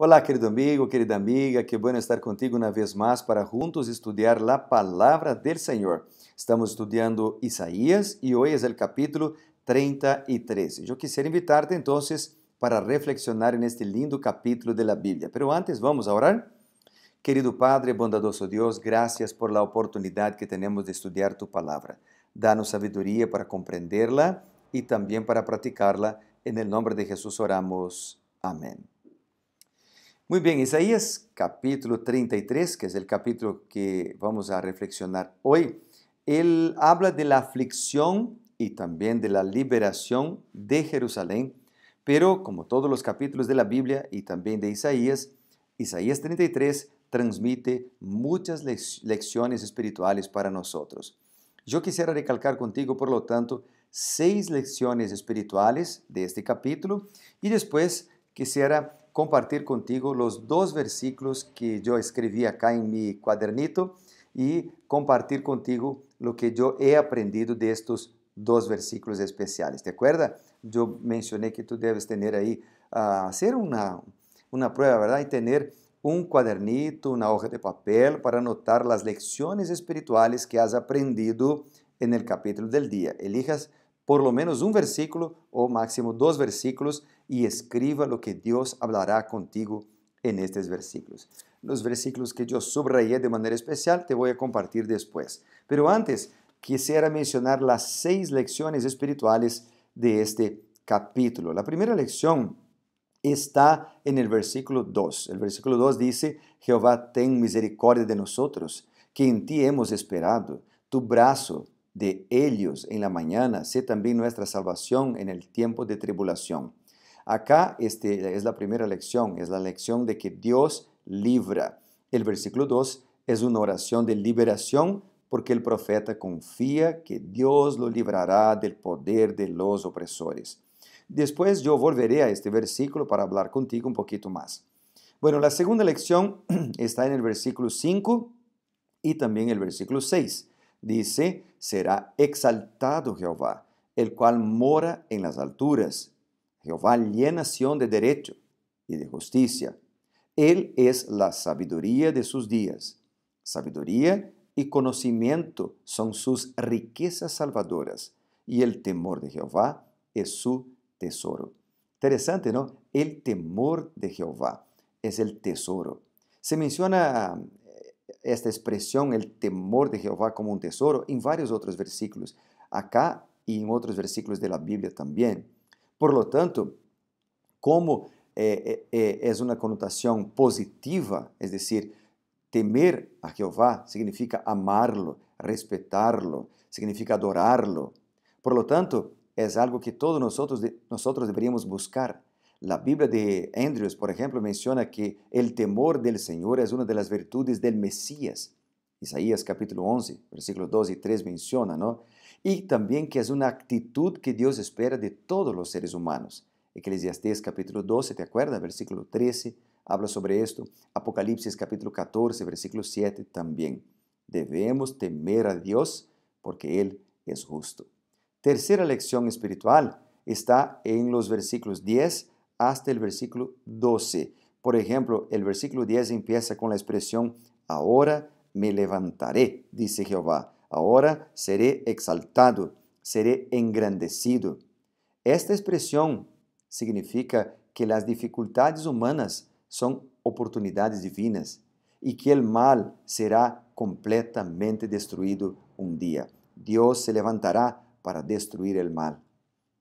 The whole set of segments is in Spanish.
Olá, querido amigo, querida amiga, que bueno estar contigo una vez más para juntos estudiar la palabra del Señor. Estamos estudiando Isaías y hoy es el capítulo 33. Yo quisiera invitarte entonces para reflexionar en este lindo capítulo de la Biblia. Pero antes vamos a orar. Querido Padre, bondadoso Dios, gracias por la oportunidad que tenemos de estudiar tu palabra. Danos sabiduría para comprenderla y también para practicarla. En el nombre de Jesús oramos. Amén. Muy bien, Isaías capítulo 33, que es el capítulo que vamos a reflexionar hoy, él habla de la aflicción y también de la liberación de Jerusalén, pero como todos los capítulos de la Biblia y también de Isaías, Isaías 33 transmite muchas lecciones espirituales para nosotros. Yo quisiera recalcar contigo, por lo tanto, 6 lecciones espirituales de este capítulo y después quisiera compartir contigo los 2 versículos que yo escribí acá en mi cuadernito y compartir contigo lo que yo he aprendido de estos 2 versículos especiales. ¿Te acuerdas? Yo mencioné que tú debes tener ahí, hacer una prueba, ¿verdad? Y tener un cuadernito, una hoja de papel para anotar las lecciones espirituales que has aprendido en el capítulo del día. Elijas por lo menos un versículo o máximo 2 versículos y escriba lo que Dios hablará contigo en estos versículos. Los versículos que yo subrayé de manera especial te voy a compartir después. Pero antes, quisiera mencionar las 6 lecciones espirituales de este capítulo. La primera lección está en el versículo 2. El versículo 2 dice: Jehová, ten misericordia de nosotros, que en ti hemos esperado. Tu brazo de ellos en la mañana, sé también nuestra salvación en el tiempo de tribulación. Acá es la primera lección, es la lección de que Dios libra. El versículo 2 es una oración de liberación porque el profeta confía que Dios lo librará del poder de los opresores. Después yo volveré a este versículo para hablar contigo un poquito más. Bueno, la segunda lección está en el versículo 5 y también el versículo 6. Dice: será exaltado Jehová, el cual mora en las alturas. Jehová llena Sión de derecho y de justicia. Él es la sabiduría de sus días. Sabiduría y conocimiento son sus riquezas salvadoras, y el temor de Jehová es su tesoro. Interesante, ¿no? El temor de Jehová es el tesoro. Se menciona esta expresión, el temor de Jehová, como un tesoro en varios otros versículos, acá y en otros versículos de la Biblia también. Por lo tanto, como es una connotación positiva, es decir, temer a Jehová significa amarlo, respetarlo, significa adorarlo. Por lo tanto, es algo que todos nosotros deberíamos buscar. La Biblia de Andrews, por ejemplo, menciona que el temor del Señor es una de las virtudes del Mesías. Isaías capítulo 11, versículos 2 y 3 menciona, ¿no? Y también que es una actitud que Dios espera de todos los seres humanos. Eclesiastés capítulo 12, ¿te acuerdas? Versículo 13 habla sobre esto. Apocalipsis capítulo 14, versículo 7 también. Debemos temer a Dios porque Él es justo. Tercera lección espiritual está en los versículos 10 hasta el versículo 12. Por ejemplo, el versículo 10 empieza con la expresión: ahora me levantaré, dice Jehová. Ahora seré exaltado, seré engrandecido. Esta expresión significa que las dificultades humanas son oportunidades divinas y que el mal será completamente destruido un día. Dios se levantará para destruir el mal.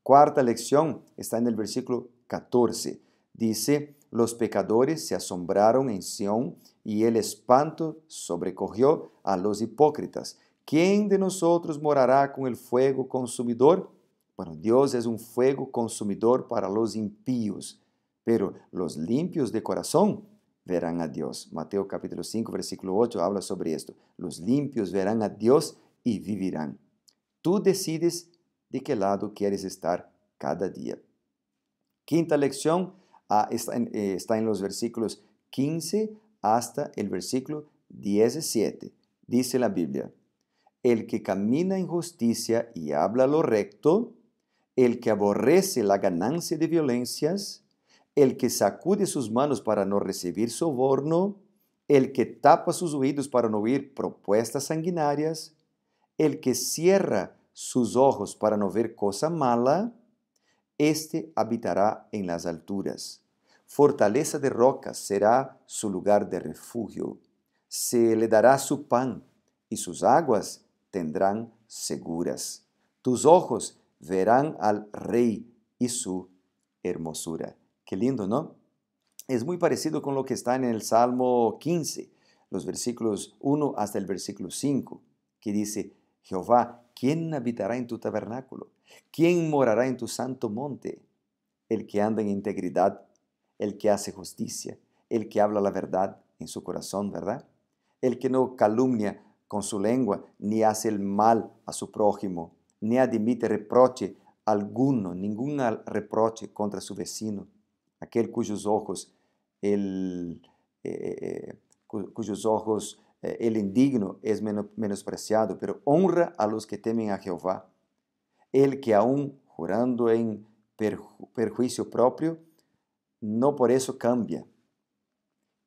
Cuarta lección está en el versículo 14. Dice: los pecadores se asombraron en Sión y el espanto sobrecogió a los hipócritas. ¿Quién de nosotros morará con el fuego consumidor? Bueno, Dios es un fuego consumidor para los impíos, pero los limpios de corazón verán a Dios. Mateo capítulo 5, versículo 8 habla sobre esto. Los limpios verán a Dios y vivirán. Tú decides de qué lado quieres estar cada día. Quinta lección está en los versículos 15 hasta el versículo 17. Dice la Biblia: el que camina en justicia y habla lo recto, el que aborrece la ganancia de violencias, el que sacude sus manos para no recibir soborno, el que tapa sus oídos para no oír propuestas sanguinarias, el que cierra sus ojos para no ver cosa mala, este habitará en las alturas. Fortaleza de rocas será su lugar de refugio. Se le dará su pan y sus aguas tendrán seguras. Tus ojos verán al Rey y su hermosura. Qué lindo, ¿no? Es muy parecido con lo que está en el Salmo 15, los versículos 1 hasta el versículo 5, que dice, Jehová, ¿quién habitará en tu tabernáculo? ¿Quién morará en tu santo monte? El que anda en integridad, el que hace justicia, el que habla la verdad en su corazón, ¿verdad? El que no calumnia con su lengua, ni hace el mal a su prójimo, ni admite reproche alguno, ningún reproche contra su vecino. Aquel cuyos ojos el indigno es menospreciado, pero honra a los que temen a Jehová. El que aún jurando en perjuicio propio, no por eso cambia.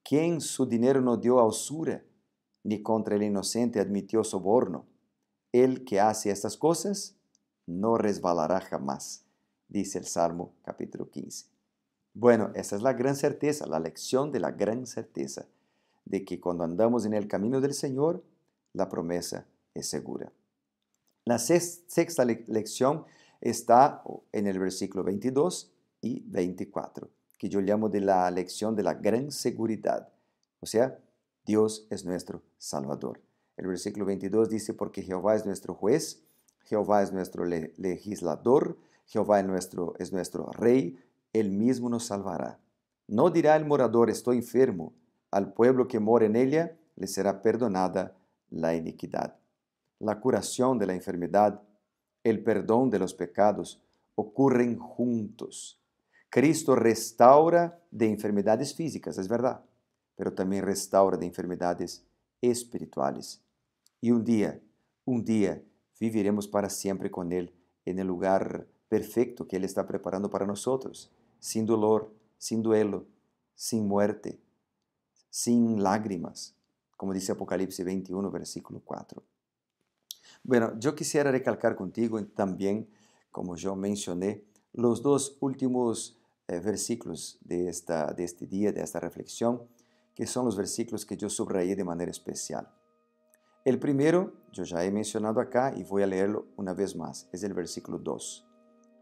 Quien su dinero no dio a usura, ni contra el inocente admitió soborno. El que hace estas cosas no resbalará jamás, dice el Salmo capítulo 15. Bueno, esa es la gran certeza, la lección de la gran certeza, de que cuando andamos en el camino del Señor, la promesa es segura. La sexta lección está en el versículo 22 y 24, que yo llamo de la lección de la gran seguridad. O sea, Dios es nuestro Salvador. El versículo 22 dice, porque Jehová es nuestro juez, Jehová es nuestro legislador, Jehová es nuestro rey, Él mismo nos salvará. No dirá el morador, estoy enfermo, al pueblo que mora en ella le será perdonada la iniquidad. La curación de la enfermedad, el perdón de los pecados ocurren juntos. Cristo restaura de enfermedades físicas, es verdad, pero también restaura de enfermedades espirituales. Y un día viviremos para siempre con Él en el lugar perfecto que Él está preparando para nosotros, sin dolor, sin duelo, sin muerte, sin lágrimas, como dice Apocalipsis 21, versículo 4. Bueno, yo quisiera recalcar contigo también, como yo mencioné, los dos últimos versículos de este día, de esta reflexión, que son los versículos que yo subrayé de manera especial. El primero, yo ya he mencionado acá y voy a leerlo una vez más, es el versículo 2.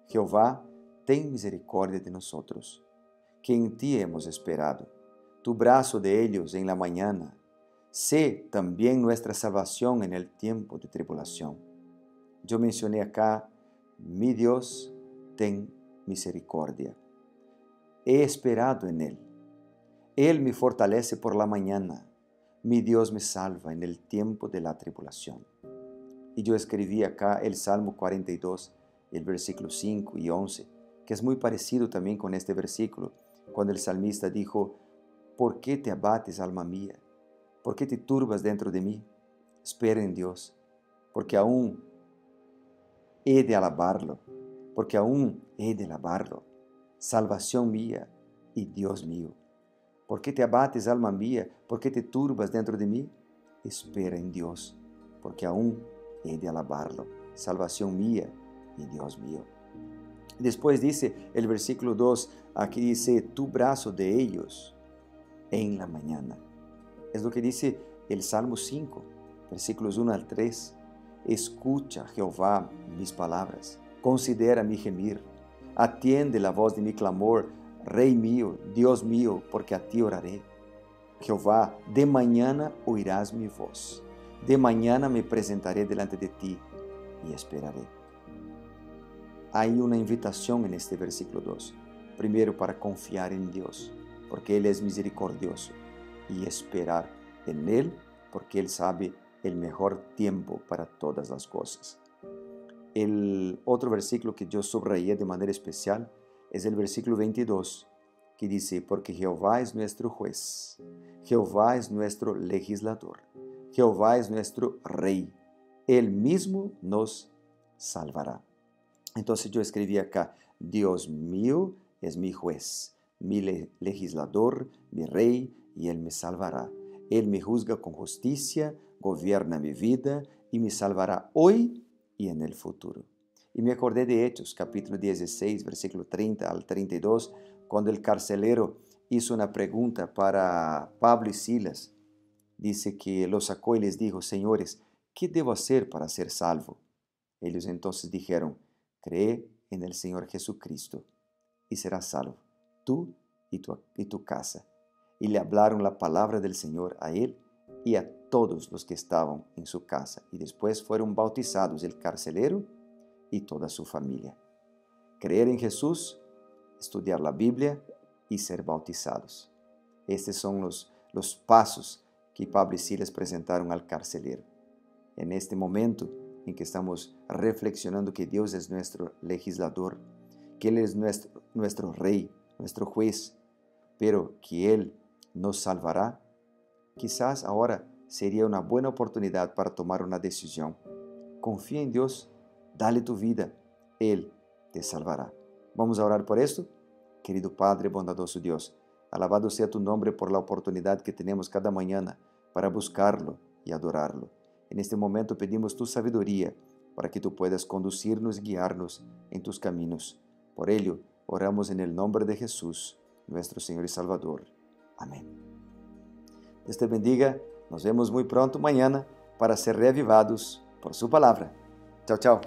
Jehová, ten misericordia de nosotros, que en ti hemos esperado. Tu brazo de ellos en la mañana, sé también nuestra salvación en el tiempo de tribulación. Yo mencioné acá, mi Dios, ten misericordia. He esperado en Él. Él me fortalece por la mañana. Mi Dios me salva en el tiempo de la tribulación. Y yo escribí acá el Salmo 42, el versículo 5 y 11, que es muy parecido también con este versículo, cuando el salmista dijo, ¿por qué te abates, alma mía? ¿Por qué te turbas dentro de mí? Espera en Dios, porque aún he de alabarlo, salvación mía y Dios mío. ¿Por qué te abates, alma mía? ¿Por qué te turbas dentro de mí? Espera en Dios, porque aún he de alabarlo, salvación mía y Dios mío. Después dice el versículo 2, aquí dice, tu brazo de ellos en la mañana. Es lo que dice el Salmo 5, versículos 1 al 3. Escucha, Jehová, mis palabras, considera mi gemir, atiende la voz de mi clamor, Rey mío, Dios mío, porque a ti oraré. Jehová, de mañana oirás mi voz, de mañana me presentaré delante de ti y esperaré. Hay una invitación en este versículo 2. Primero, para confiar en Dios, porque Él es misericordioso, y esperar en Él, porque Él sabe el mejor tiempo para todas las cosas. El otro versículo que yo subrayé de manera especial es el versículo 22, que dice, porque Jehová es nuestro juez, Jehová es nuestro legislador, Jehová es nuestro rey, Él mismo nos salvará. Entonces yo escribí acá, Dios mío es mi juez, mi legislador, mi rey, y Él me salvará. Él me juzga con justicia, gobierna mi vida y me salvará hoy y en el futuro. Y me acordé de Hechos, capítulo 16, versículo 30 al 32, cuando el carcelero hizo una pregunta para Pablo y Silas. Dice que los sacó y les dijo: Señores, ¿qué debo hacer para ser salvo? Ellos entonces dijeron: Cree en el Señor Jesucristo y serás salvo, tú y tu casa. Y le hablaron la palabra del Señor a él y a todos los que estaban en su casa. Y después fueron bautizados el carcelero y toda su familia. Creer en Jesús, estudiar la Biblia y ser bautizados. Estos son los pasos que Pablo y Silas presentaron al carcelero. En este momento en que estamos reflexionando que Dios es nuestro legislador, que Él es nuestro rey, nuestro juez, pero que Él nos salvará, quizás ahora sería una buena oportunidad para tomar una decisión. Confía en Dios, dale tu vida, Él te salvará. Vamos a orar por esto. Querido Padre, bondadoso Dios, alabado sea tu nombre por la oportunidad que tenemos cada mañana para buscarlo y adorarlo. En este momento pedimos tu sabiduría para que tú puedas conducirnos y guiarnos en tus caminos. Por ello, oramos en el nombre de Jesús, nuestro Señor y Salvador. Amén. Dios te bendiga. Nos vemos muy pronto mañana para ser reavivados por su palabra. Chao, chao.